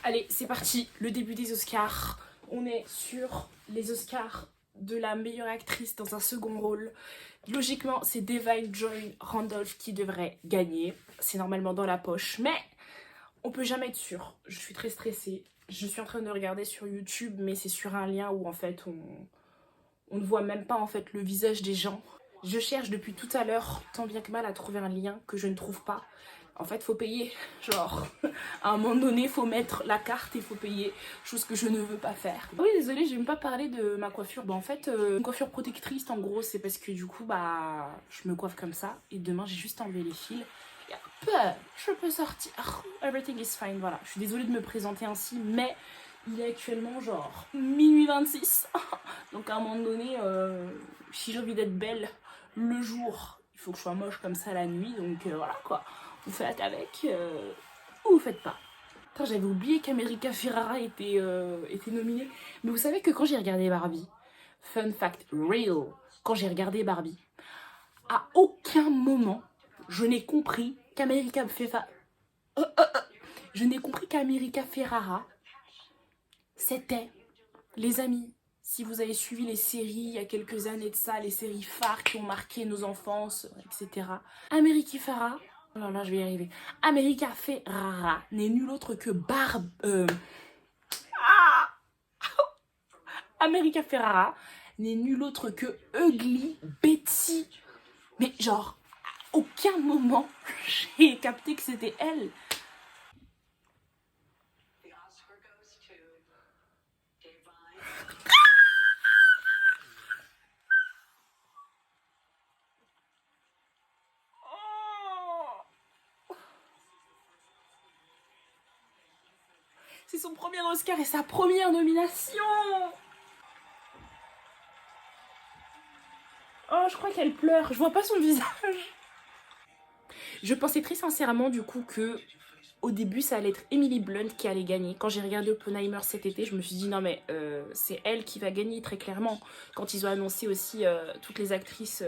Allez, c'est parti, le début des Oscars. On est sur les Oscars de la meilleure actrice dans un second rôle. Logiquement, c'est Da'Vine Joy Randolph qui devrait gagner. C'est normalement dans la poche, mais on peut jamais être sûr. Je suis très stressée. Je suis en train de regarder sur YouTube, mais c'est sur un lien où en fait on ne voit même pas en fait le visage des gens. Je cherche depuis tout à l'heure, tant bien que mal, à trouver un lien que je ne trouve pas. En fait, faut payer. Genre, à un moment donné, faut mettre la carte et faut payer. Chose que je ne veux pas faire. Oui, désolée, je vais même pas parler de ma coiffure. Bah, en fait, une coiffure protectrice, en gros, c'est parce que du coup, bah, je me coiffe comme ça. Et demain, j'ai juste enlevé les fils. Et hop, je peux sortir. Everything is fine, voilà. Je suis désolée de me présenter ainsi, mais il est actuellement genre minuit 26. Donc à un moment donné, si j'ai envie d'être belle le jour, il faut que je sois moche comme ça la nuit. Donc voilà quoi. Vous faites avec ou vous faites pas. Attends, j'avais oublié qu'America Ferrara était nominée. Mais vous savez que quand j'ai regardé Barbie, fun fact real, quand j'ai regardé Barbie, à aucun moment je n'ai compris qu'America Ferrara... Je n'ai compris qu'America Ferrara, c'était, les amis, si vous avez suivi les séries il y a quelques années de ça, les séries phares qui ont marqué nos enfances, etc. América Ferrara, oh là là, je vais y arriver. América Ferrara n'est nul autre que América Ferrara n'est nul autre que Ugly Betty. Mais genre, à aucun moment, j'ai capté que c'était elle. C'est son premier Oscar et sa première nomination. Oh, je crois qu'elle pleure. Je vois pas son visage. Je pensais très sincèrement du coup que au début ça allait être Emily Blunt qui allait gagner. Quand j'ai regardé Oppenheimer cet été, je me suis dit non mais c'est elle qui va gagner très clairement. Quand ils ont annoncé aussi toutes les actrices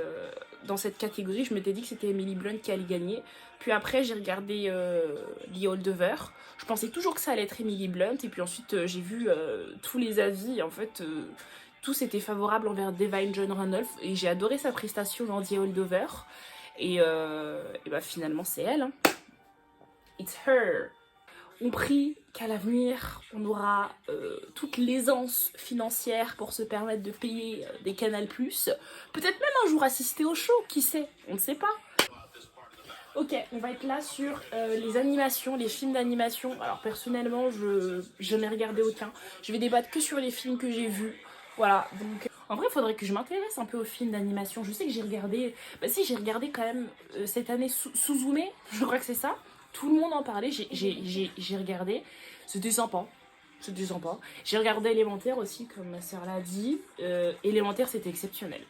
dans cette catégorie, je m'étais dit que c'était Emily Blunt qui allait gagner. Puis après j'ai regardé The Holdover. Je pensais toujours que ça allait être Emily Blunt et puis ensuite j'ai vu tous les avis. En fait tous étaient favorables envers Da'Vine Joy Randolph et j'ai adoré sa prestation dans The Holdover. Et bah finalement c'est elle, hein. It's her. On prie qu'à l'avenir on aura toute l'aisance financière pour se permettre de payer des Canal+. Peut-être même un jour assister au show, qui sait, on ne sait pas. Ok, on va être là sur les animations, les films d'animation. Alors personnellement, je n'ai regardé aucun. Je vais débattre que sur les films que j'ai vus. Voilà, donc en vrai, il faudrait que je m'intéresse un peu aux films d'animation. Je sais que j'ai regardé... Bah si, j'ai regardé quand même cette année Suzume, je crois que c'est ça. Tout le monde en parlait, j'ai regardé. C'était sympa. C'était sympa. J'ai regardé Élémentaire aussi, comme ma sœur l'a dit. Élémentaire, c'était exceptionnel.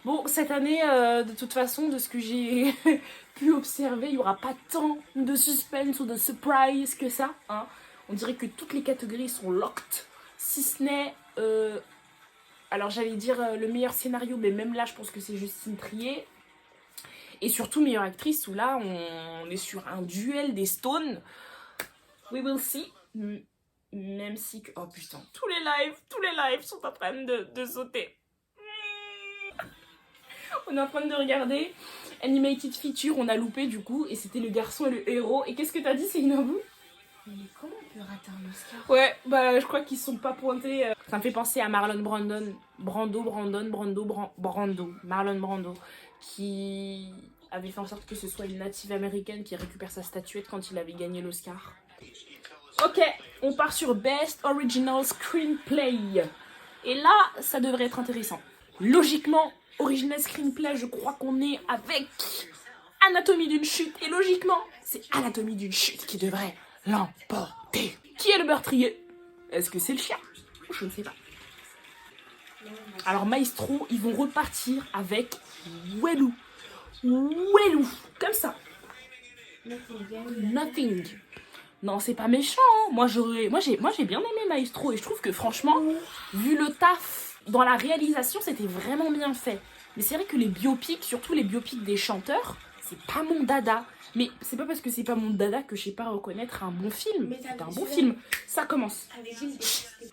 Bon, cette année, de toute façon, de ce que j'ai pu observer, il n'y aura pas tant de suspense ou de surprise que ça. Hein. On dirait que toutes les catégories sont locked. Si ce n'est... alors j'allais dire le meilleur scénario, mais même là, je pense que c'est Justine Triet. Et surtout, meilleure actrice, où là, on est sur un duel des Stones. We will see. Même si... Oh putain, tous les lives sont en train de sauter. On est en train de regarder Animated Feature, on a loupé du coup, et c'était le garçon et le héros. Et qu'est-ce que t'as dit, Seynabou? Mais comment on peut rater un Oscar? Ouais, bah je crois qu'ils sont pas pointés. Ça me fait penser à Marlon Brando, qui avait fait en sorte que ce soit une native américaine qui récupère sa statuette quand il avait gagné l'Oscar. Ok, on part sur Best Original Screenplay. Et là, ça devrait être intéressant. Logiquement, Original Screenplay, je crois qu'on est avec Anatomie d'une chute. Et logiquement, c'est Anatomie d'une chute qui devrait l'emporter. Qui est le meurtrier? Est-ce que c'est le chien? Je ne sais pas. Alors Maestro, ils vont repartir avec Welou. Comme ça. Nothing. Non, c'est pas méchant. Hein. Moi, j'ai bien aimé Maestro et je trouve que franchement, vu le taf dans la réalisation, c'était vraiment bien fait. Mais c'est vrai que les biopics, surtout les biopics des chanteurs, c'est pas mon dada. Mais c'est pas parce que c'est pas mon dada que je sais pas reconnaître un bon film. C'est un bon film. Ça Ça commence. Avec une détesté.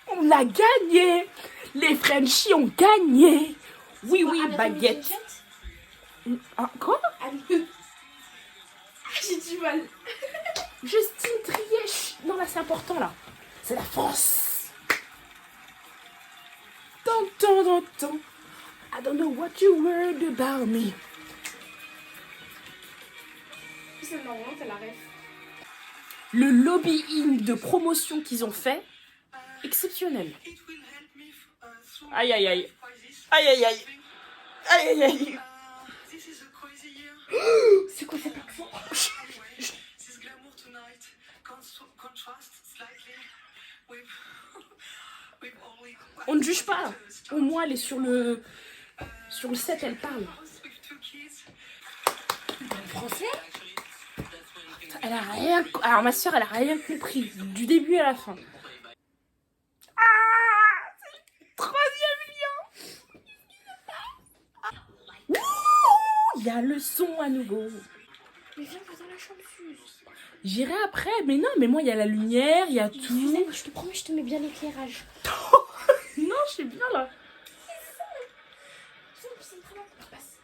On a gagné. Les Frenchies ont gagné. Oui, oui, Anna baguette. Tommy Ah, quoi? J'ai du mal. Justine Triet. Chut. Non, là, c'est important, là. C'est la France. Tant, tant, tant, tant. I don't know what you heard about me. C'est marrant, t'as la ref. Le lobbying de promotion qu'ils ont fait, exceptionnel. Aïe, aïe, aïe. Aïe, aïe, aïe. Aïe, aïe, aïe. C'est quoi cet accent? On ne juge pas. Au moins, elle est sur le set, elle parle. Français? Elle a rien. Alors, ma soeur, elle a rien compris. Du début à la fin. Ah! C'est le troisième lien! Ouh! Il y a le son à nouveau. Mais viens, va dans la chambre, Suze. J'irai après, mais non, mais moi, il y a la lumière, il y a tout. Je te promets, je te mets bien l'éclairage. Non, je suis bien là. C'est très long que tu passes.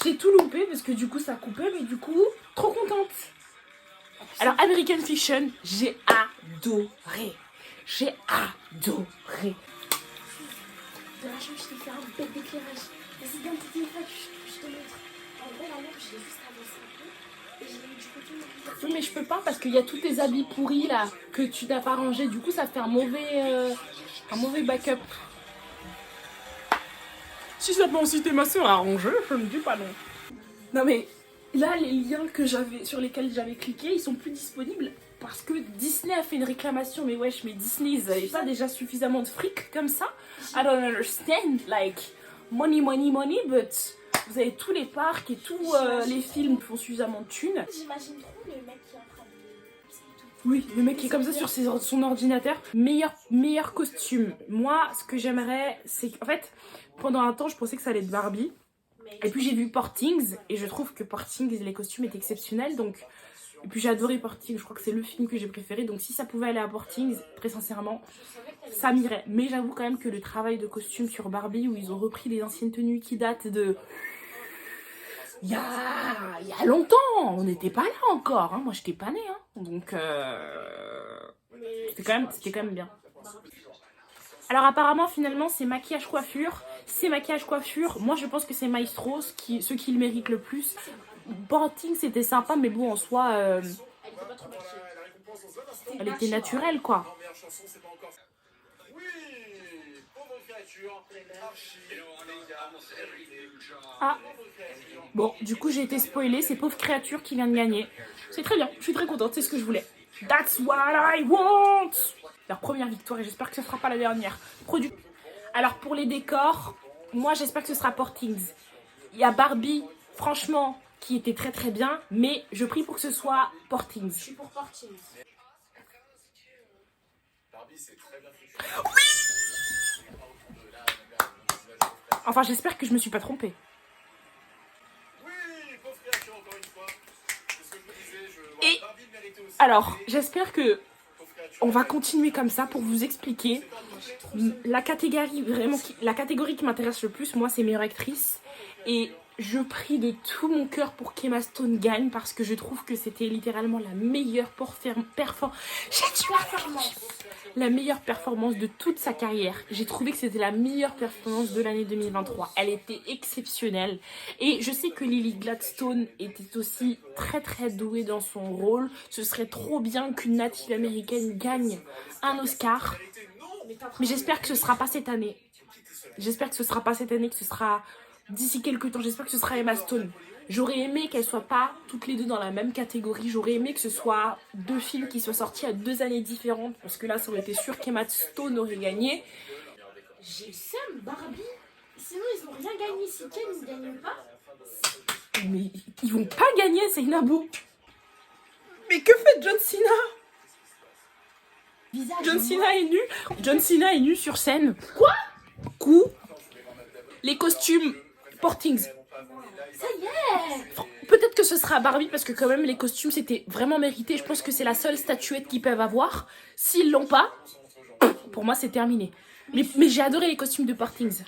J'ai tout loupé parce que du coup, ça coupait, mais du coup, trop contente. Alors, American Fiction, j'ai adoré. J'ai adoré. Dans la chambre, je t'ai fait un bête d'éclairage. Vas-y, viens, tes téléphones, je te montre. En gros, la lampe, je l'ai juste avancée un peu. Et je l'ai mis du côté. Oui, mais je peux pas parce qu'il y a tous tes habits pourris là que tu n'as pas rangés. Du coup, ça fait un mauvais backup. Si ça peut inciter ma soeur à ranger, je ne dis pas non. Non mais là, les liens que sur lesquels j'avais cliqué, ils sont plus disponibles parce que Disney a fait une réclamation. Mais wesh, mais Disney, ils avaient pas déjà suffisamment de fric comme ça? I don't understand. Like, money, money, money, but vous avez tous les parcs et tous les films qui font suffisamment de thunes. J'imagine trop le mec qui est en train de... Oui, le mec qui est comme ça sur son ordinateur. Meilleur costume. Moi, ce que j'aimerais, c'est qu'en fait, pendant un temps, je pensais que ça allait être Barbie. Et puis j'ai vu Poor Things et je trouve que Poor Things, les costumes étaient exceptionnels. Donc, et puis j'ai adoré Poor Things, je crois que c'est le film que j'ai préféré. Donc si ça pouvait aller à Poor Things, très sincèrement, ça m'irait. Mais j'avoue quand même que le travail de costume sur Barbie, où ils ont repris des anciennes tenues qui datent de... Il y a longtemps, on n'était pas là encore, hein. Moi j'étais pas née, hein. Donc c'était quand même bien. Alors apparemment finalement c'est maquillage coiffure, moi je pense que c'est Maestro ceux qui le méritent le plus. Porting c'était sympa mais bon en soi elle était naturelle quoi. Ah bon, du coup j'ai été spoilée, c'est Pauvre Créature qui vient de gagner. C'est très bien, je suis très contente, c'est ce que je voulais. That's what I want. Leur première victoire et j'espère que ce ne sera pas la dernière. Alors pour les décors, moi j'espère que ce sera Poor Things. Il y a Barbie, franchement, qui était très très bien, mais je prie pour que ce soit Poor Things. Je suis pour Poor Things. Oui. Enfin j'espère que je me suis pas trompée. Et alors j'espère que on va continuer comme ça pour vous expliquer la catégorie qui m'intéresse le plus. Moi c'est meilleure actrice et je prie de tout mon cœur pour qu'Emma Stone gagne parce que je trouve que c'était littéralement la meilleure la meilleure performance de toute sa carrière. J'ai trouvé que c'était la meilleure performance de l'année 2023. Elle était exceptionnelle. Et je sais que Lily Gladstone était aussi très très douée dans son rôle. Ce serait trop bien qu'une native américaine gagne un Oscar. Mais j'espère que ce sera pas cette année. J'espère que ce sera pas cette année, que ce sera d'ici quelques temps. J'espère que ce sera Emma Stone. J'aurais aimé qu'elles soient pas toutes les deux dans la même catégorie. J'aurais aimé que ce soit deux films qui soient sortis à 2 années différentes. Parce que là, ça aurait été sûr qu'Emma Stone aurait gagné. J'ai le seum, Barbie. Sinon, ils n'ont rien gagné. Si Ken ne gagne pas... Mais ils vont pas gagner, c'est Nabo. Mais que fait John Cena? Visage. John Cena est nu. John Cena est nu sur scène. Quoi? Coup. Les costumes Portings. Ça y est. Peut-être que ce sera Barbie parce que quand même les costumes c'était vraiment mérité. Je pense que c'est la seule statuette qu'ils peuvent avoir. S'ils l'ont pas, pour moi c'est terminé. Mais j'ai adoré les costumes de Portings.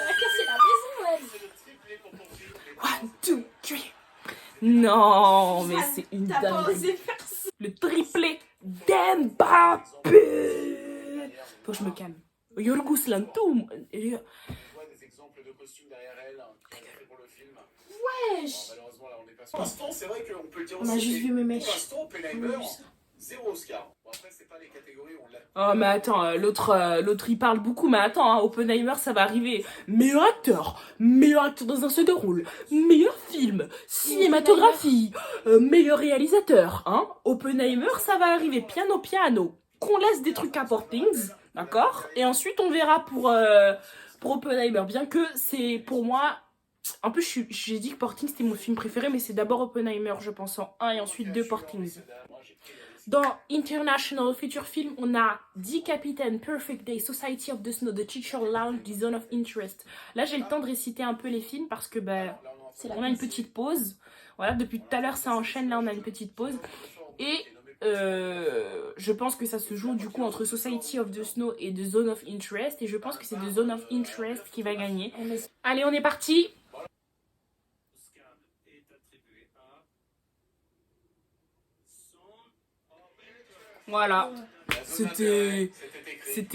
Elle a cassé la maison, elle. 1, 2, 3. Non, mais c'est une T'as pas dingue. osé faire ça. Le triplé d'Mbappé. Faut que je me calme. Yorgos Lanthimos. Des exemples de costumes derrière elle pour le film. Wesh. Malheureusement, là, on est pas sûr. Pour l'instant, c'est vrai qu'on peut le dire On a aussi. juste vu mes Pour mèches. l'instant, Oppenheimer, On a vu ça. 0 Oscar. Bon, après, c'est pas les catégories où on l'a. Oh mais attends, l'autre il parle beaucoup, mais attends, hein, Oppenheimer ça va arriver. Meilleur acteur dans un second rôle, meilleur film, cinématographie, meilleur réalisateur, hein. Oppenheimer ça va arriver piano, qu'on laisse des trucs à Portings, d'accord. Et ensuite on verra pour Oppenheimer, bien que c'est pour moi... En plus j'ai dit que Portings c'était mon film préféré, mais c'est d'abord Oppenheimer je pense en 1 et ensuite 2 Portings. Dans International Feature Film, on a Decapitaine, Perfect Day, Society of the Snow, The Teacher Lounge, The Zone of Interest. Là, j'ai le temps de réciter un peu les films parce que on a une petite pause. Voilà, depuis tout à l'heure, ça enchaîne. Là, on a une petite pause. Et je pense que ça se joue du coup entre Society of the Snow et The Zone of Interest. Et je pense que c'est The Zone of Interest qui va gagner. Allez, on est parti. Voilà, c'était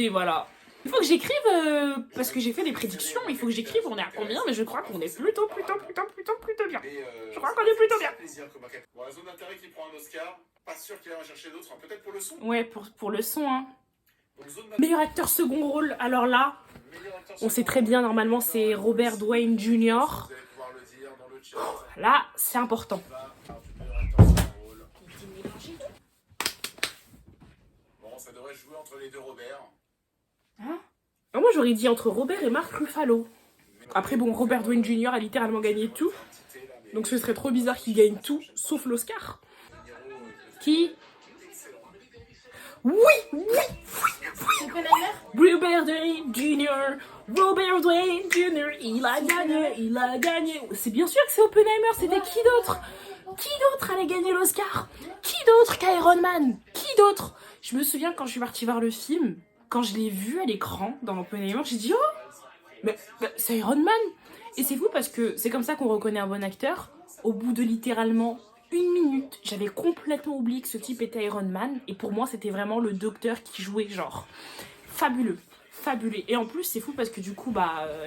voilà. Il faut que j'écrive, parce que j'ai fait des prédictions, il faut que j'écrive, on est à combien, mais je crois qu'on est plutôt bien. Je crois qu'on est plutôt bien. Bon, la zone d'intérêt qui prend un Oscar, pas sûr qu'il va en chercher d'autres, peut-être pour le son. Ouais, pour le son, hein. Donc, zone Meilleur acteur second rôle, alors là, meilleur acteur on sait très bien, normalement, c'est Robert Downey Jr. Vous allez pouvoir le dire dans le chat. Là, c'est important. Bon, ça devrait jouer entre les deux Robert. Moi, j'aurais dit entre Robert et Mark Ruffalo. Après, bon, Robert Downey Jr. a littéralement gagné tout. Donc ce serait trop bizarre qu'il gagne tout, sauf l'Oscar. Qui? Oui! Oppenheimer. Robert Downey Jr. Robert Downey Jr. Il a gagné. C'est bien sûr que c'est Oppenheimer, c'était qui d'autre? Qui d'autre allait gagner l'Oscar? Qui d'autre qu'Iron Man? Qui d'autre? Je me souviens quand je suis partie voir le film, quand je l'ai vu à l'écran dans Oppenheimer, j'ai dit oh, mais c'est Iron Man. Et c'est fou parce que c'est comme ça qu'on reconnaît un bon acteur. Au bout de littéralement 1 minute, j'avais complètement oublié que ce type était Iron Man. Et pour moi, c'était vraiment le docteur qui jouait, genre, fabuleux. Et en plus, c'est fou parce que du coup,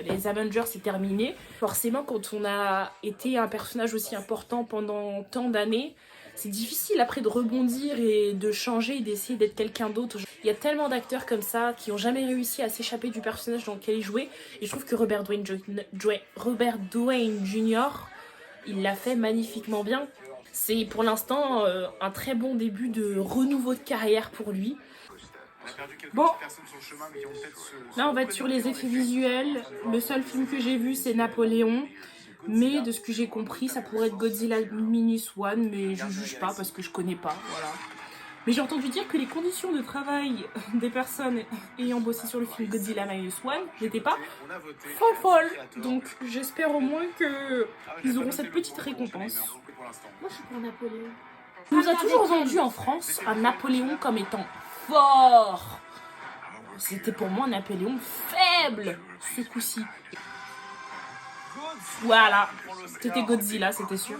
les Avengers, c'est terminé. Forcément, quand on a été un personnage aussi important pendant tant d'années, c'est difficile après de rebondir et de changer et d'essayer d'être quelqu'un d'autre. Il y a tellement d'acteurs comme ça qui n'ont jamais réussi à s'échapper du personnage dans lequel ils jouaient. Et je trouve que Robert Downey Jr., il l'a fait magnifiquement bien. C'est pour l'instant un très bon début de renouveau de carrière pour lui. Bon, là on va être sur les effets visuels. Le seul film que j'ai vu c'est Napoléon. Mais de ce que j'ai compris, ça pourrait être Godzilla Minus One, mais je juge pas parce que je connais pas, voilà. Mais j'ai entendu dire que les conditions de travail des personnes ayant bossé sur le film Godzilla Minus One n'étaient pas folles. Donc j'espère au moins qu'ils auront cette petite récompense. Moi, je suis pour Napoléon. On nous a toujours vendu en France un Napoléon comme étant fort. C'était pour moi un Napoléon faible ce coup-ci. Voilà, c'était Godzilla, c'était sûr.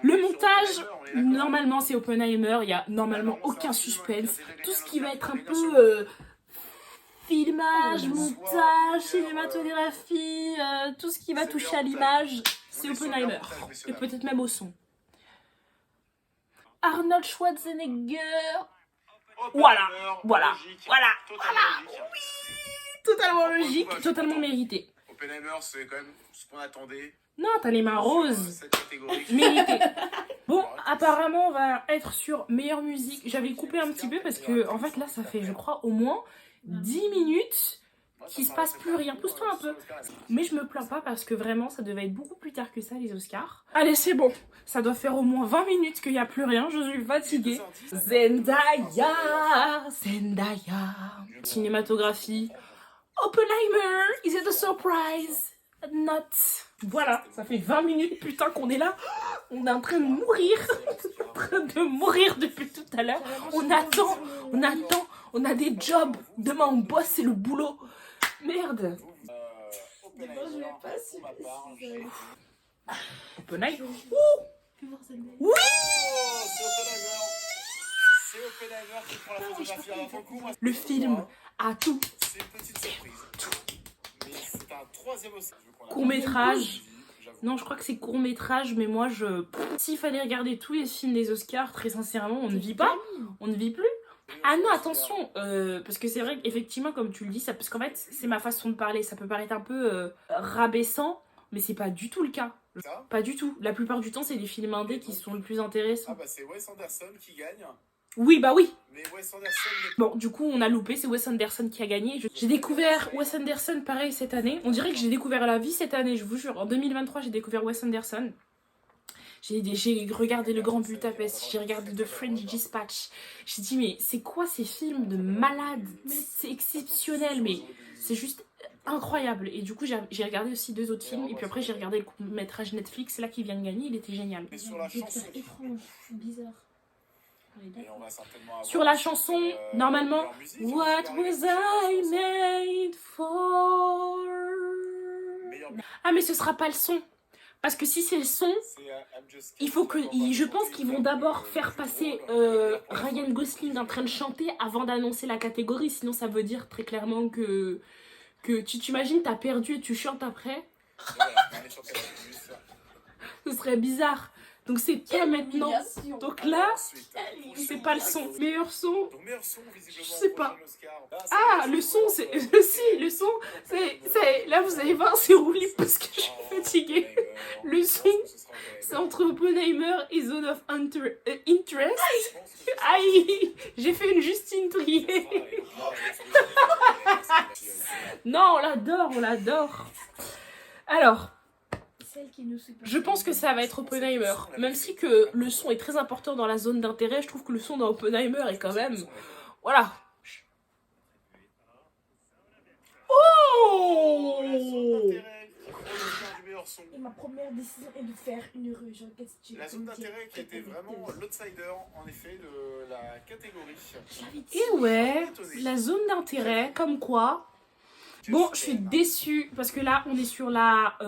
Le montage, normalement c'est Oppenheimer, il y a normalement aucun suspense. Tout ce qui va être un peu filmage, montage, cinématographie, tout ce qui va toucher à l'image, c'est Oppenheimer. Et peut-être même au son. Arnold Schwarzenegger. Voilà. Oui, totalement logique, totalement mérité. Oppenheimer, c'est quand même ce qu'on attendait. Non, t'as les mains roses. Cette catégorie. Mérité. Bon, apparemment, on va être sur meilleure musique. J'avais coupé un petit peu parce que, en fait, là, ça fait, je crois, au moins 10 minutes qu'il se passe plus rien. Pousse-toi un peu. Mais je me plains pas parce que vraiment, ça devait être beaucoup plus tard que ça, les Oscars. Allez, c'est bon. Ça doit faire au moins 20 minutes qu'il n'y a plus rien. Je suis fatiguée. Zendaya. Cinématographie. Oppenheimer. Is it a surprise? Not. Voilà, ça fait 20 minutes, putain, qu'on est là. On est en train de mourir. En train de mourir depuis tout à l'heure. On attend. On a des jobs. Demain, on bosse, c'est le boulot. Merde. Moi, je vais pas si Oppenheimer. Oui. C'est Oppenheimer qui prend la photographie à la fin coup. Le film a tout. C'est une petite surprise. Mais c'est un troisième Oscar. Court-métrage. Non, je crois que c'est court-métrage, mais moi, s'il fallait regarder tous les films des Oscars, très sincèrement, on ne vit pas. On ne vit plus. Ah non, attention, parce que c'est vrai qu'effectivement, comme tu le dis, parce qu'en fait, c'est ma façon de parler. Ça peut paraître un peu rabaissant, mais c'est pas du tout le cas. Pas du tout. La plupart du temps, c'est les films indés qui sont le plus intéressants. Ah bah c'est Wes Anderson qui gagne. Oui, bah oui. Mais Wes Anderson... Bon, du coup, on a loupé, c'est Wes Anderson qui a gagné. J'ai découvert Wes Anderson, pareil, cette année. On dirait que j'ai découvert la vie cette année, je vous jure. En 2023, j'ai découvert Wes Anderson. J'ai regardé Le Grand Budapest, j'ai regardé The French Dispatch. J'ai dit, mais c'est quoi ces films de malades? C'est exceptionnel, mais c'est juste incroyable. Et du coup, j'ai regardé aussi 2 autres films. Et puis après, j'ai regardé le court-métrage Netflix, là, qui vient de gagner. Il était génial. Mais sur la chanson... étrange, bizarre. Sur la chanson, normalement, What was I made for? Ah, mais ce sera pas le son. Parce que si c'est le son, il faut que. Je pense qu'ils vont d'abord faire passer Ryan Gosling en train de chanter avant d'annoncer la catégorie. Sinon, ça veut dire très clairement que tu t'imagines, t'as perdu et tu chantes après. Ce serait bizarre. Donc c'est pas maintenant. Donc là, c'est pas le son. Meilleur son, je sais pas. Ah, le son, c'est... Si, le son, c'est... Là, vous allez voir, c'est roulé parce que je suis fatiguée. Le son, c'est entre Oppenheimer et Zone of Interest. Aïe, j'ai fait une Justine Trier. Non, on l'adore. Alors... Je pense que ça va être Oppenheimer. Même si que le son est très important dans la zone d'intérêt, je trouve que le son dans Oppenheimer est quand même... Voilà. Oh! Et ma première décision est de faire une rue. La zone d'intérêt qui était vraiment l'outsider, en effet, de la catégorie. Et ouais, la zone d'intérêt, comme quoi... Bon, je suis déçue parce que là, on est sur la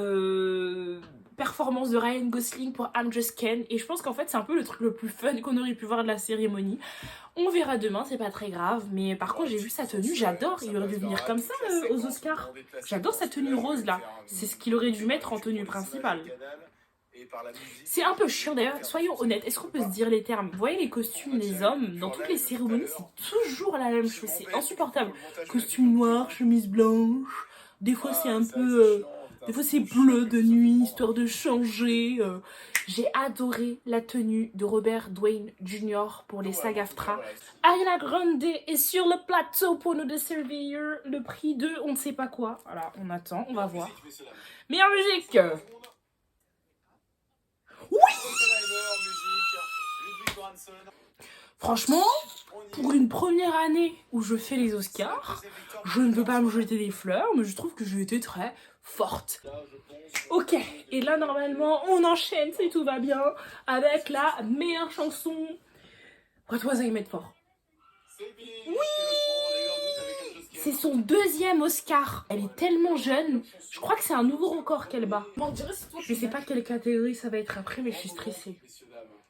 performance de Ryan Gosling pour I'm Just Ken. Et je pense qu'en fait, c'est un peu le truc le plus fun qu'on aurait pu voir de la cérémonie. On verra demain, c'est pas très grave. Mais par contre, j'ai vu sa tenue, j'adore. Il aurait dû venir comme ça aux Oscars. J'adore sa tenue rose là. C'est ce qu'il aurait dû mettre en tenue principale. C'est un peu chiant d'ailleurs, soyons honnêtes, est-ce qu'on peut se dire les termes? Vous voyez les costumes des hommes, dans toutes les cérémonies, c'est toujours la même chose, c'est insupportable. Costume noir, chemise blanche, des fois c'est un peu... des fois c'est bleu de nuit, histoire de changer. J'ai adoré la tenue de Robert Downey Jr. pour les SAG-AFTRA. Ariana Grande est sur le plateau pour nous desservir le prix de on ne sait pas quoi. Voilà, on attend, on va voir. Meilleure musique! Oui! Franchement, pour une première année où je fais les Oscars, je ne veux pas me jeter des fleurs, mais je trouve que j'ai été très forte. Ok, et là normalement on enchaîne si tout va bien avec la meilleure chanson. What was I made for? Oui! C'est son 2e Oscar. Elle est tellement jeune. Je crois que c'est un nouveau record qu'elle bat. Je sais pas quelle catégorie ça va être après, mais je suis stressée.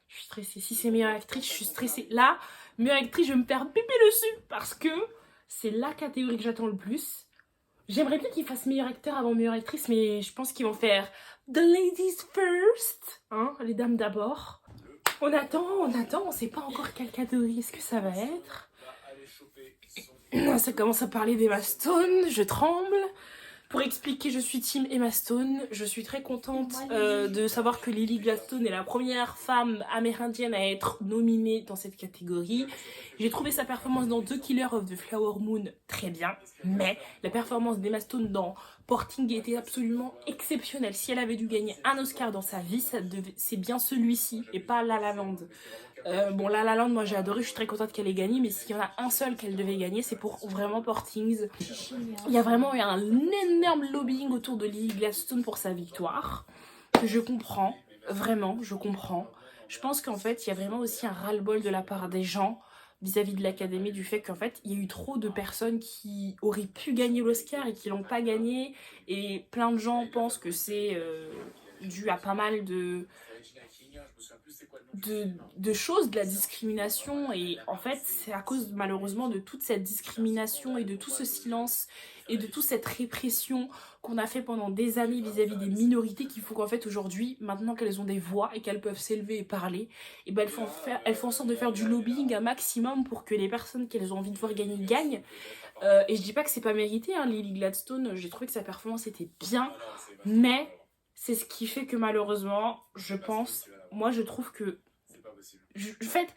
Je suis stressée. Si c'est meilleure actrice, je suis stressée. Là, meilleure actrice, je vais me faire pipi dessus parce que c'est la catégorie que j'attends le plus. J'aimerais bien qu'ils fassent meilleur acteur avant meilleure actrice, mais je pense qu'ils vont faire The Ladies First. Hein, les dames d'abord. On attend, on sait pas encore quelle catégorie est-ce que ça va être. Ça commence à parler d'Emma Stone, je tremble. Pour expliquer, je suis team Emma Stone. Je suis très contente de savoir que Lily Gladstone est la première femme amérindienne à être nominée dans cette catégorie. J'ai trouvé sa performance dans The Killer of the Flower Moon très bien, mais la performance d'Emma Stone dans Porting était absolument exceptionnelle. Si elle avait dû gagner un Oscar dans sa vie, c'est bien celui-ci et pas La La Land. Bon, La La Land, moi j'ai adoré, je suis très contente qu'elle ait gagné, mais s'il y en a un seul qu'elle devait gagner, c'est pour vraiment Portings. Il y a vraiment eu un énorme lobbying autour de Lily Gladstone pour sa victoire, que je comprends, vraiment, je comprends. Je pense qu'en fait, il y a vraiment aussi un ras-le-bol de la part des gens vis-à-vis de l'académie du fait qu'en fait, il y a eu trop de personnes qui auraient pu gagner l'Oscar et qui l'ont pas gagné, et plein de gens pensent que c'est dû à pas mal de choses, de la discrimination, et en fait c'est à cause malheureusement de toute cette discrimination et de tout ce silence et de toute cette répression qu'on a fait pendant des années vis-à-vis des minorités qu'il faut qu'en fait aujourd'hui, maintenant qu'elles ont des voix et qu'elles peuvent s'élever et parler, et ben elles font en sorte de faire du lobbying un maximum pour que les personnes qu'elles ont envie de voir gagner gagnent. Et je dis pas que c'est pas mérité, hein, Lily Gladstone, j'ai trouvé que sa performance était bien, mais c'est ce qui fait que malheureusement, je pense, moi je trouve que en fait,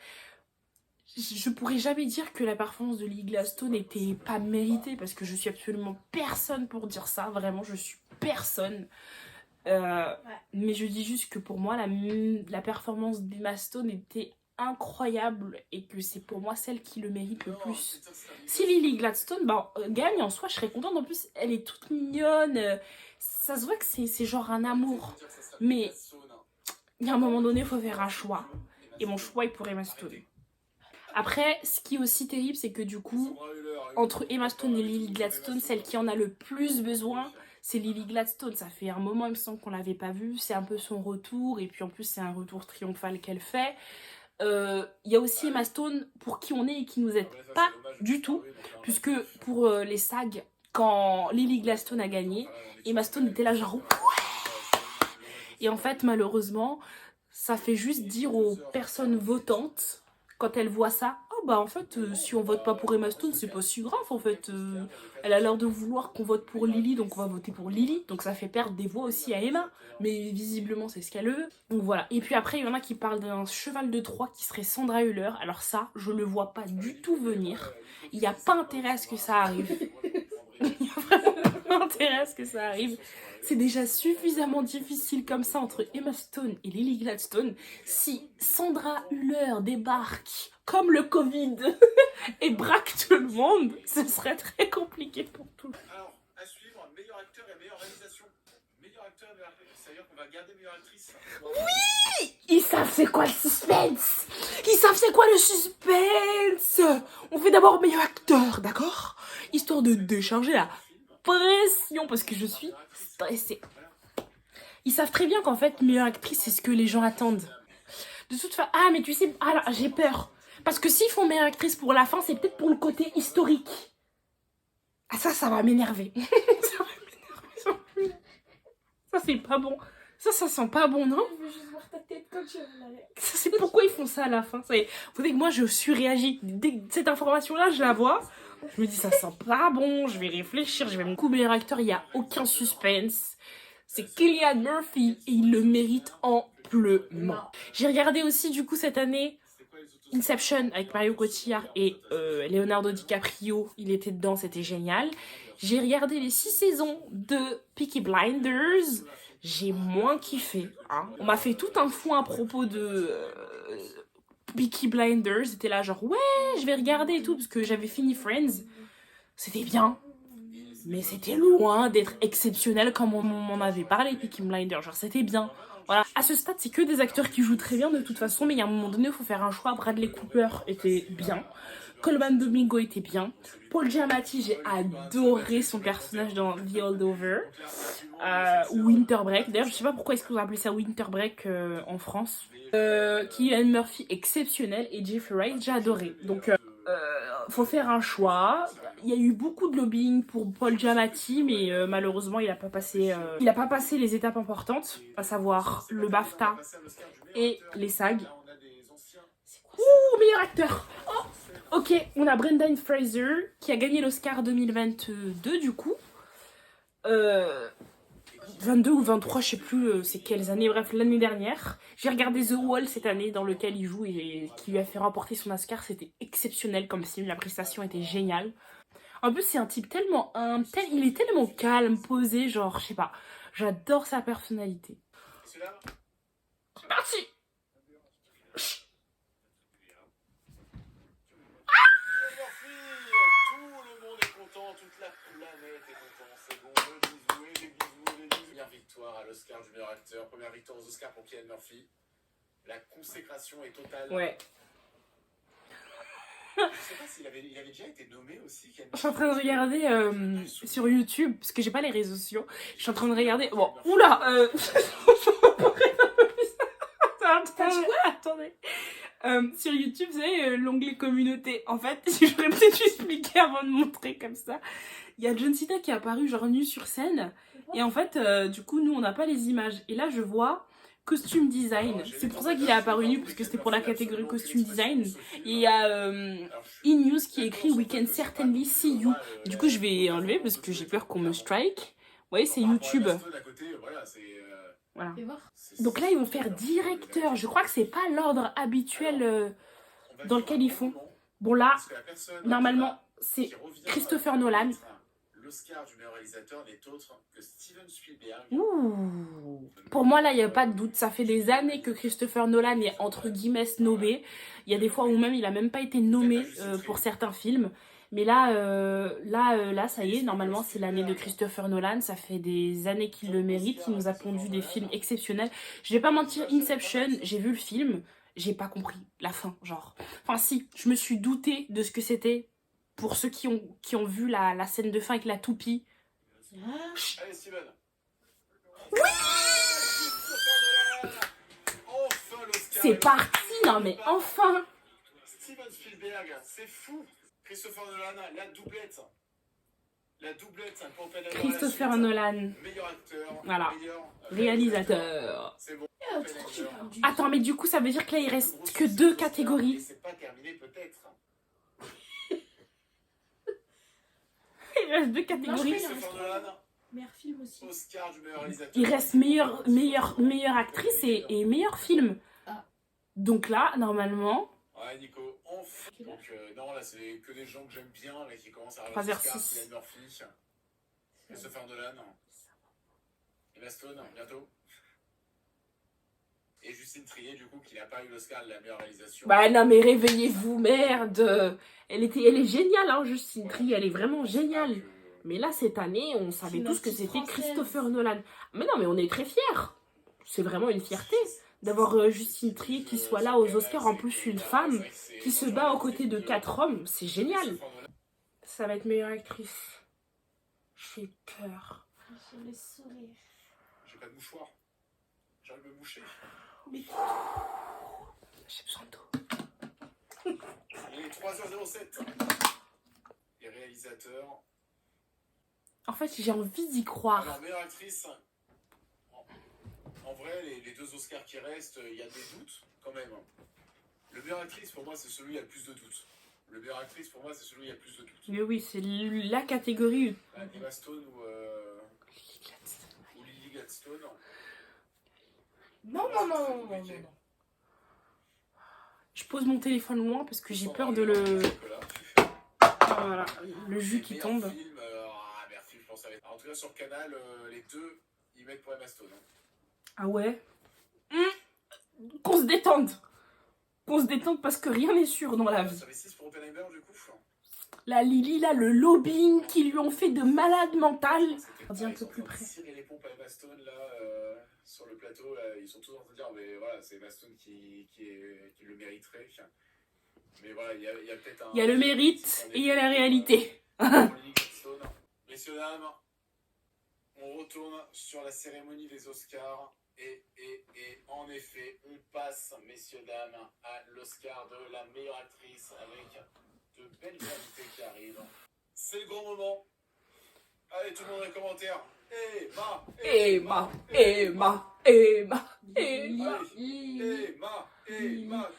je pourrais jamais dire que la performance de Lily Gladstone n'était pas méritée, parce que je suis absolument personne pour dire ça, vraiment je suis personne. Mais je dis juste que pour moi la performance d'Emma Stone était incroyable et que c'est pour moi celle qui le mérite le plus. Si Lily Gladstone gagne en soi, je serais contente. En plus elle est toute mignonne, ça se voit que c'est genre un amour, mais il y a un moment donné il faut faire un choix, et mon choix est pour Emma Stone. Après, ce qui est aussi terrible, c'est que du coup, entre Emma Stone et Lily Gladstone, celle qui en a le plus besoin, c'est Lily Gladstone. Ça fait un moment, il me semble qu'on l'avait pas vue, c'est un peu son retour, et puis en plus c'est un retour triomphal qu'elle fait. Il y a aussi Emma Stone pour qui on est et qui nous aide pas du tout, puisque pour les SAG, quand Lily Gladstone a gagné, Emma Stone était là genre ouais. Et en fait malheureusement ça fait juste dire aux personnes votantes quand elles voient ça, oh bah en fait si on vote pas pour Emma Stone c'est pas si grave en fait, elle a l'air de vouloir qu'on vote pour Lily donc on va voter pour Lily, donc ça fait perdre des voix aussi à Emma, mais visiblement c'est ce qu'elle veut, donc voilà. Et puis après il y en a qui parlent d'un cheval de Troie qui serait Sandra Hüller, alors ça je le vois pas du tout venir, il n'y a pas intérêt à ce que ça arrive. Il n'y a vraiment pas intérêt à ce que ça arrive. C'est déjà suffisamment difficile comme ça entre Emma Stone et Lily Gladstone. Si Sandra Hüller débarque comme le Covid et braque tout le monde, ce serait très compliqué pour tout le monde. Alors, à suivre, meilleur acteur et meilleure réalisation. Meilleur acteur et meilleure actrice, c'est-à-dire qu'on va garder meilleure actrice. Oui, ils savent c'est quoi le suspense. Ils savent c'est quoi le suspense. On fait d'abord meilleur acteur, d'accord? Histoire de décharger la pression, parce que je suis stressée. Ils savent très bien qu'en fait, meilleure actrice, c'est ce que les gens attendent. De toute façon, ah mais tu sais, ah là, j'ai peur. Parce que s'ils font meilleure actrice pour la fin, c'est peut-être pour le côté historique. Ah ça va m'énerver. Ça va m'énerver. Ça c'est pas bon. Ça sent pas bon, non? Je veux juste voir ta tête quand tu vas là. Ça, c'est pourquoi ils font ça à la fin. Vous savez que moi, je surréagis. Dès que cette information-là, je la vois, je me dis, ça sent pas bon, je vais réfléchir, je vais me couper. Meilleur acteur, il n'y a aucun suspense. C'est Cillian Murphy et il le mérite amplement. J'ai regardé aussi, du coup, cette année, Inception avec Mario Cotillard et Leonardo DiCaprio. Il était dedans, c'était génial. J'ai regardé les 6 saisons de Peaky Blinders. J'ai moins kiffé, hein. On m'a fait tout un fou à propos de Peaky Blinders. C'était là genre ouais je vais regarder et tout, parce que j'avais fini Friends. C'était bien, mais c'était loin d'être exceptionnel comme on m'en avait parlé. Peaky Blinders, genre c'était bien. Voilà. À ce stade c'est que des acteurs qui jouent très bien de toute façon, mais il y a un moment donné il faut faire un choix. Bradley Cooper était bien, Colman Domingo était bien, Paul Giamatti, j'ai adoré son personnage dans The Holdover, Winter Break. D'ailleurs, je sais pas pourquoi est-ce qu'on appelait ça Winter Break en France. Cillian Murphy, exceptionnel, et Jeffrey Wright, j'ai adoré. Donc, faut faire un choix. Il y a eu beaucoup de lobbying pour Paul Giamatti, mais malheureusement, il a pas passé les étapes importantes, à savoir le BAFTA et les SAG. Ouh, meilleur acteur. Oh, ok, on a Brendan Fraser qui a gagné l'Oscar 2022 du coup. 22 ou 23, je sais plus c'est quelles années, bref, l'année dernière. J'ai regardé The Wall cette année, dans lequel il joue et qui lui a fait remporter son Oscar. C'était exceptionnel comme film, la prestation était géniale. En plus, c'est un type tellement humble, il est tellement calme, posé, genre, je sais pas. J'adore sa personnalité. C'est parti! Tout le monde est content, toute la planète est contente. C'est bon, le bisou et les bisous, les bisous. Première victoire à l'Oscar du meilleur acteur, première victoire aux Oscars pour Cillian Murphy. La consécration est totale. Ouais. Je sais pas s'il avait déjà été nommé aussi. Je suis en train de regarder sur YouTube, parce que j'ai pas les réseaux sociaux. Je suis en train de regarder. Bon, oula Attendez. Sur YouTube, vous savez, l'onglet communauté. En fait, j'aurais peut-être dû expliquer avant de montrer comme ça. Il y a John Cena qui est apparu genre nu sur scène. Et en fait, du coup, nous, on n'a pas les images. Et là, je vois costume design. C'est pour ça qu'il est apparu nu, parce que c'était pour la catégorie costume design. Et il y a E-News qui écrit We can certainly see you. Du coup, je vais enlever parce que j'ai peur qu'on me strike. Vous voyez, c'est YouTube. Voilà. Donc là, ils vont faire directeur. Je crois que c'est pas l'ordre habituel dans lequel ils font. Bon, là, normalement, c'est Christopher Nolan. L'Oscar du meilleur réalisateur n'est autre que Steven Spielberg. Ouh. Pour moi, là, il n'y a pas de doute. Ça fait des années que Christopher Nolan est entre guillemets snobé. Il y a des fois où même il n'a même pas été nommé pour certains films. Mais là, ça y est, normalement, c'est l'année de Christopher Nolan. Ça fait des années qu'il le mérite. Il nous a pondu des films exceptionnels. Je vais pas mentir, Inception, j'ai vu le film, j'ai pas compris la fin, genre. Enfin, si, je me suis doutée de ce que c'était. Pour ceux qui ont vu la scène de fin avec la toupie. Allez, Steven. Oui! Enfin l'Oscar. C'est parti, non mais enfin! Steven Spielberg, c'est fou. Christopher Nolan, la doublette. La doublette pour Christopher Nolan. Meilleur acteur. Voilà. Meilleur réalisateur. C'est bon. Attends, mais du coup, ça veut dire que là, il reste que 2 catégories. C'est pas terminé peut-être. Il reste 2 catégories. Christopher Nolan. Meilleur film aussi. Oscar du meilleur réalisateur. Il reste meilleure actrice et meilleur film. Ah. Donc là, normalement... Ouais, Nico, enfin. Donc, non, là, c'est que des gens que j'aime bien et qui commencent à 3h06. Cillian Murphy, Christopher Nolan, Emma Stone, bientôt. Et Justine Triet, du coup, qui n'a pas eu l'Oscar de la meilleure réalisation. Bah non, mais réveillez-vous, merde. Elle est géniale, hein, Justine Triet, elle est vraiment géniale. Mais là, cette année, on savait tous que c'était Christopher Nolan. Mais non, mais on est très fiers. C'est vraiment une fierté d'avoir Justine Triet qui soit là aux Oscars, en plus une femme, qui se bat aux côtés de 4 hommes. C'est génial. Ça va être meilleure actrice. J'ai peur. J'ai le sourire. J'ai pas de mouchoir. J'arrive à me moucher. Mais... J'ai besoin d'eau. Il est 3h07. Les réalisateurs... En fait, j'ai envie d'y croire. Alors, meilleure actrice, en vrai, les 2 Oscars qui restent, il y a des doutes quand même. Le meilleure actrice, pour moi, c'est celui où il y a le plus de doutes. Le meilleure actrice, pour moi, c'est celui où il y a le plus de doutes. Mais oui, c'est la catégorie. Emma Stone ou Lily Gladstone. Non. Je pose mon téléphone loin parce que j'ai peur de le... Voilà, le jus qui tombe. Film, merci, je pense en tout cas, sur Canal, les 2, ils mettent pour Emma Stone. Ah ouais. Qu'on se détende. Qu'on se détende parce que rien n'est sûr dans la vie. Ça fait 6 pour Oppenheimer, du coup. La Lily, là, le lobbying qu'ils lui ont fait de malade mental. On dit un peu plus près. Tirer les pompes à Emma Stone, là, sur le plateau, là, ils sont tous en train de dire, mais voilà, c'est Emma Stone qui le mériterait. Mais voilà, il y a peut-être un... Il y a le mérite et il y a la réalité. Messieurs, dames, on retourne sur la cérémonie des Oscars. Et en effet, on passe, messieurs, dames, à l'Oscar de la meilleure actrice avec de belles invités qui arrivent. C'est le grand moment. Allez, tout le monde dans les commentaires. Emma,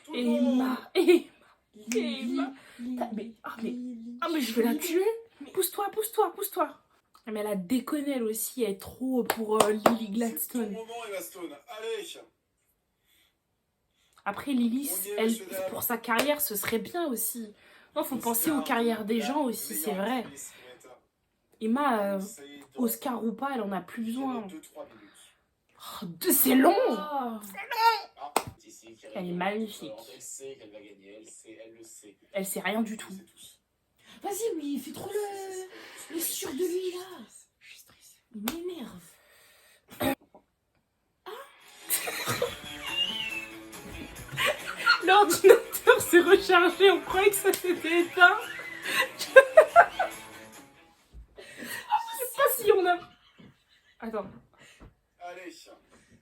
tout le monde. Mais je vais la tuer. Pousse-toi. Mais elle a déconné elle aussi, elle est trop pour Lily C'est ton Gladstone. moment, Emma Stone. Allez. Après Lily, On y est, elle, messieurs, dames. pour sa carrière, ce serait bien aussi. Non, faut penser aux Oscar carrières de des la gens aussi, c'est meilleure vrai. actrice, Greta. Emma, Ça y est, dans Oscar ou pas, elle en a plus besoin. 2-3 minutes. Oh, c'est long. Oh. Ah, ici, qui Elle est arrive. magnifique. Elle sait qu'elle va gagner, elle le sait. Elle sait rien du tout. On le sait tous. Vas-y, oui, il fait trop le sûr de lui là. Je suis stressée. Il m'énerve. L'ordinateur s'est rechargé, on croyait que ça s'était éteint. Je sais pas si on a... Attends. Allez,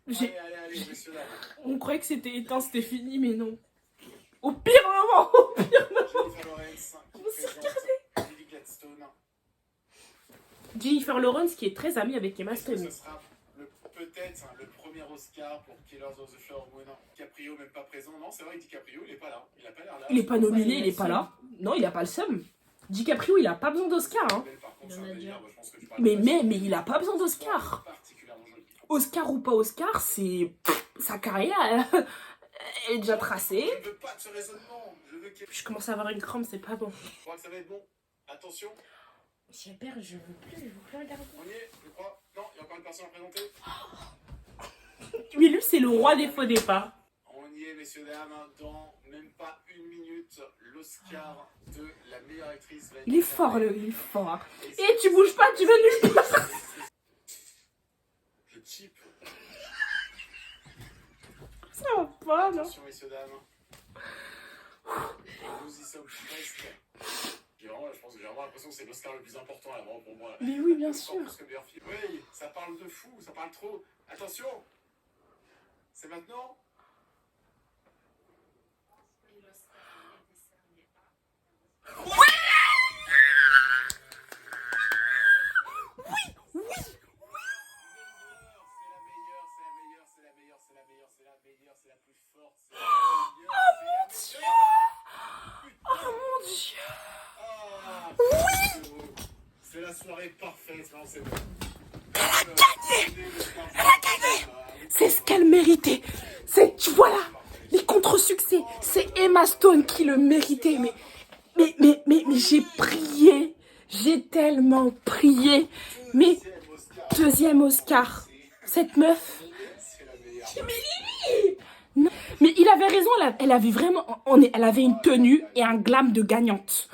J'ai- allez, messieurs, dames. On croyait que c'était éteint, c'était fini, mais non. Au pire moment, au pire moment. Jennifer Lawrence qui On s'est présente Lily Gladstone. Jennifer Lawrence qui est très amie avec Emma Est-ce que Stone. ce sera peut-être le premier Oscar pour Killers of the Flower Moon? DiCaprio même pas présent. Non, c'est vrai que DiCaprio, il est pas là. Il a pas l'air là. Il est pas nominé, Ouais, il est pas là. Non, il a pas le seum. DiCaprio, il a pas besoin d'Oscar, hein. Par contre, Il y c'est en un a délire. déjà. Moi, je pense que tu parles Mais de il a pas besoin d'Oscar. particulièrement joli. Oscar ou pas Oscar, c'est... Sa carrière, elle est déjà tracée. Je ne veux pas de ce raisonnement. Je veux qu'il... Je commence à avoir une crampe, c'est pas bon. Je crois que ça va être bon. Attention, J'ai peur, je veux plus regarder. on y est, je crois. Non, il y a encore une personne à présenter. Mais lui, c'est le roi des faux départs. On y est, messieurs, dames, dans même pas une minute, l'Oscar de la meilleure actrice va être Il est fort, décerné. il est fort. Et Et tu bouges pas, tu veux nulle part. Je chip. Ça va pas, non. Attention, messieurs, dames. Nous y sommes presque. Je pense que j'ai vraiment l'impression que c'est l'Oscar le plus important, là, vraiment, pour moi. Mais oui, bien Encore sûr. plus que meilleur film. Oui, ça parle de fou, ça parle trop. Attention. C'est maintenant. C'est la plus forte, c'est la Oh mon Dieu. C'est la soirée parfaite, non, c'est bon. C'est ce qu'elle méritait. C'est, tu vois là, les contre-succès. C'est Emma Stone qui le méritait. Mais j'ai prié. J'ai tellement prié. Mais deuxième Oscar. Cette meuf. C'est la meilleure. Non. Mais il avait raison, elle avait vraiment... Elle avait une tenue et un glam de gagnante.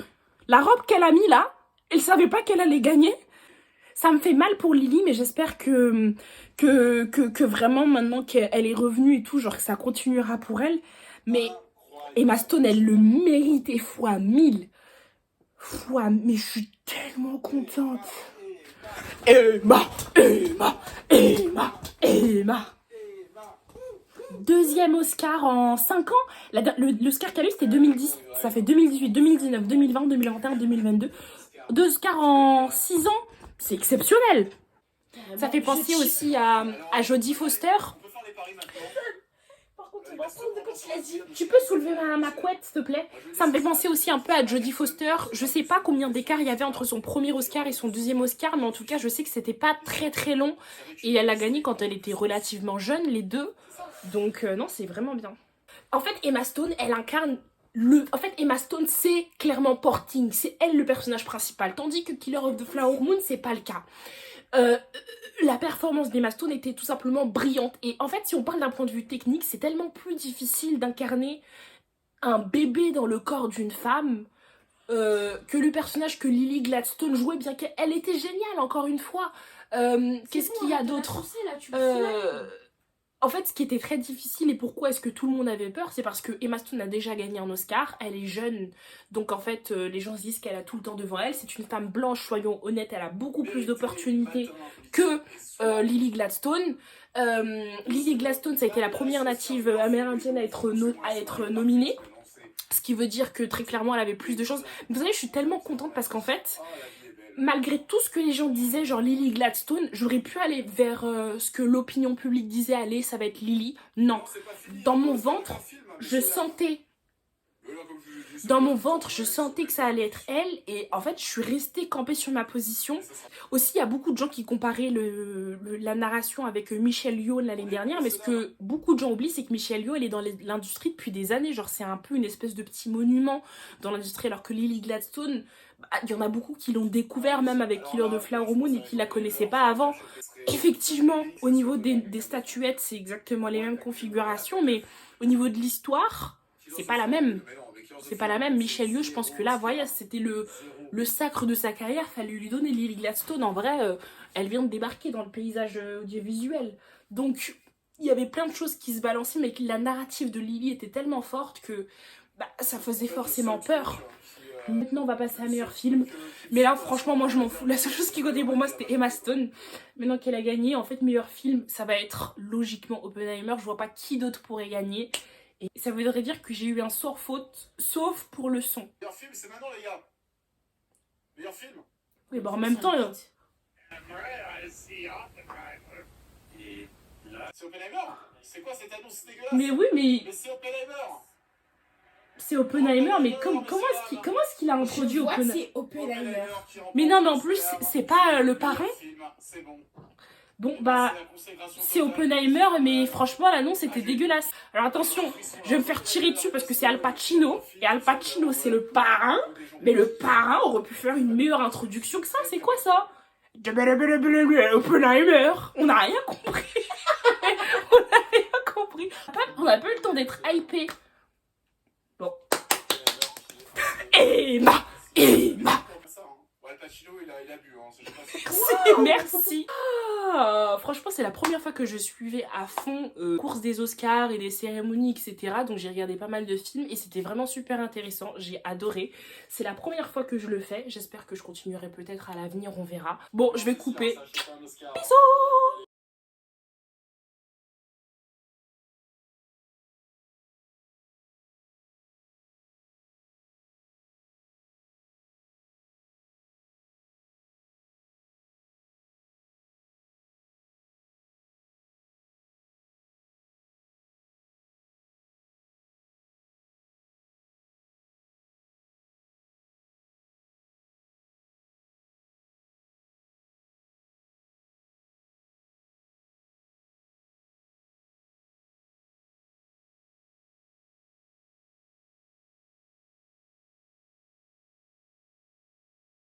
La robe qu'elle a mis là, elle savait pas qu'elle allait gagner. Ça me fait mal pour Lily, mais j'espère que vraiment maintenant qu'elle est revenue et tout, genre que ça continuera pour elle. Mais Emma Stone, elle le méritait fois 1000. Mais je suis tellement contente. Emma. Deuxième Oscar en 5 ans. L'Oscar qu'elle a eu, c'était 2010. Ça fait 2018, 2019, 2020, 2021, 2022. 2 Oscars en 6 ans. C'est exceptionnel. Ça fait penser aussi à Jodie Foster. On peut faire les paris maintenant. Par contre, on va prendre de quand il a dit. Tu peux soulever ma couette, s'il te plaît? Ça me fait penser aussi un peu à Jodie Foster. Je sais pas combien d'écart il y avait entre son premier Oscar et son deuxième Oscar, mais en tout cas, je sais que c'était pas très très long. Et elle a gagné quand elle était relativement jeune, les deux. Donc non, c'est vraiment bien. En fait, Emma Stone, elle incarne En fait, Emma Stone, c'est clairement Porting. C'est elle le personnage principal. Tandis que Killer of the Flower Moon, c'est pas le cas. La performance d'Emma Stone était tout simplement brillante. Et en fait, si on parle d'un point de vue technique, c'est tellement plus difficile d'incarner un bébé dans le corps d'une femme que le personnage que Lily Gladstone jouait, bien qu'elle était géniale, encore une fois. Qu'est-ce qu'il y a d'autre En fait, ce qui était très difficile et pourquoi est-ce que tout le monde avait peur, c'est parce que Emma Stone a déjà gagné un Oscar, elle est jeune, donc en fait, les gens se disent qu'elle a tout le temps devant elle. C'est une femme blanche, soyons honnêtes, elle a beaucoup plus d'opportunités que Lily Gladstone. Lily Gladstone, ça a été la première native amérindienne à être nominée, ce qui veut dire que très clairement, elle avait plus de chances. Mais vous savez, je suis tellement contente parce qu'en fait, malgré tout ce que les gens disaient, genre Lily Gladstone, j'aurais pu aller vers ce que l'opinion publique disait, allez, ça va être Lily. Non. Dans mon ventre, je sentais Dans mon ventre, je sentais que ça allait être elle. Et en fait, je suis restée campée sur ma position. Aussi, il y a beaucoup de gens qui comparaient la narration avec Michelle Yeoh l'année dernière. Mais ce que beaucoup de gens oublient, c'est que Michelle Yeoh, elle est dans l'industrie depuis des années. Genre, c'est un peu une espèce de petit monument dans l'industrie. Alors que Lily Gladstone, il y en a beaucoup qui l'ont découvert même avec Killer de Flower Moon et qui la connaissaient pas avant. Effectivement, au niveau des statuettes, c'est exactement les mêmes configurations. Mais au niveau de l'histoire, c'est pas la même. C'est pas la même. Michelle Yeoh, je pense que là, voilà, c'était le sacre de sa carrière. Fallait lui donner. Lily Gladstone, en vrai, elle vient de débarquer dans le paysage audiovisuel. Donc, il y avait plein de choses qui se balançaient, mais que la narrative de Lily était tellement forte que ça faisait forcément peur. Maintenant, on va passer à meilleur film. Mais là, franchement, moi, je m'en fous. La seule chose qui comptait pour moi, c'était Emma Stone. Maintenant qu'elle a gagné, en fait, meilleur film, ça va être logiquement Oppenheimer. Je vois pas qui d'autre pourrait gagner. Et ça voudrait dire que j'ai eu un sans faute, sauf pour le son. Meilleur film, c'est maintenant, les gars. Meilleur film. Oui, bah en même temps... C'est Oppenheimer. C'est quoi cette annonce dégueulasse? Mais oui, mais... Mais c'est Oppenheimer. C'est Oppenheimer, mais comment est-ce qu'il a introduit Oppenheimer? C'est Oppenheimer. Mais non, mais en plus, c'est pas le parrain. C'est bon. Bon, bah, c'est Oppenheimer, mais franchement, l'annonce était dégueulasse. Alors attention, je vais me faire tirer dessus parce que c'est Al Pacino. Et Al Pacino, c'est le parrain. Mais le parrain aurait pu faire une meilleure introduction que ça. C'est quoi ça? Oppenheimer. On n'a rien compris. On n'a rien compris. On n'a pas eu le temps d'être hypé. Bon. Emma. Al Pacino, il a bu. Merci. Ah, franchement, c'est la première fois que je suivais à fond course des Oscars et des cérémonies, etc. Donc j'ai regardé pas mal de films et c'était vraiment super intéressant. J'ai adoré. C'est la première fois que je le fais. J'espère que je continuerai peut-être à l'avenir, on verra. Bon, je vais couper. Bisous.